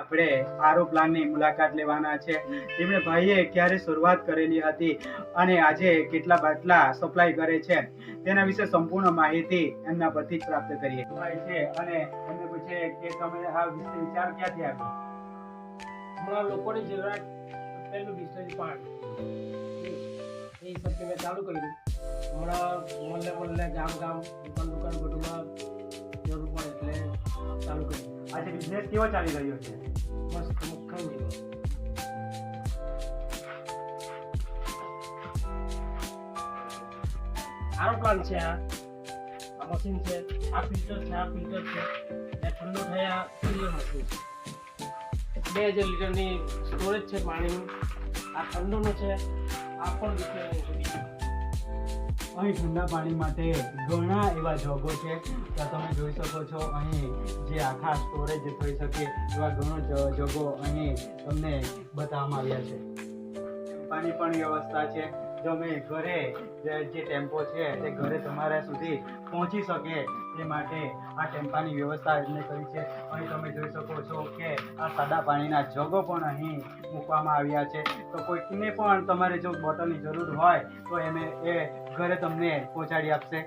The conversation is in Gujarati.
આપણે આરો પ્લાનની મુલાકાત લેવાના છે. તેમણે ભાઈએ ક્યારે શરૂઆત કરેલી હતી અને આજે કેટલા બાટલા સપ્લાય કરે છે તેના વિશે સંપૂર્ણ માહિતી એમના પરથી જ પ્રાપ્ત કરીએ. ભાઈ છે અને એમને પૂછે કે તમે આ વિશે વિચાર ક્યાંથી આવ્યો? હમણાં લોકોની જરૂરિયાત પહેલું બિસ્લરી પાણી એ હિસાબથી મેં ચાલુ કર્યું. હમણાં મોહલ્લે ગામ દુકાન બધુંમાં જરૂર પડે એટલે ચાલુ કર્યું. આજે બિઝનેસ કેવો ચાલી રહ્યો છે? મસ્ત મુખ્ય જેવો આરો પ્લાન છે. આ મશીન છે, આ ફિલ્ટર છે, એ ઠંડો થયા ક્લિયર મશીન છે. 2000 લીટરની સ્ટોરેજ છે પાણીનું. આ ઠંડોનું છે, આ પણ બીજું. અહીં ઠંડા પાણી માટે ઘણા એવા જોગો છે. તો તમે જોઈ શકો છો અહીં જે આખા સ્ટોરેજ થઈ શકે એવા ઘણો જોગો અહીં તમને બતાવવામાં આવ્યા છે. પાણી પણ વ્યવસ્થા છે. જો મેં ઘરે જે ટેમ્પો છે તે ઘરે તમારા સુધી પહોંચી શકે તે માટે આ ટેમ્પાની વ્યવસ્થા એમને કરી છે. અહીં તમે જોઈ શકો છો કે આ સાદા પાણીના જગો પણ અહીં મૂકવામાં આવ્યા છે. તો કોઈને પણ તમારે જો બોટલની જરૂર હોય તો એ ઘરે તમને પહોંચાડી આપશે.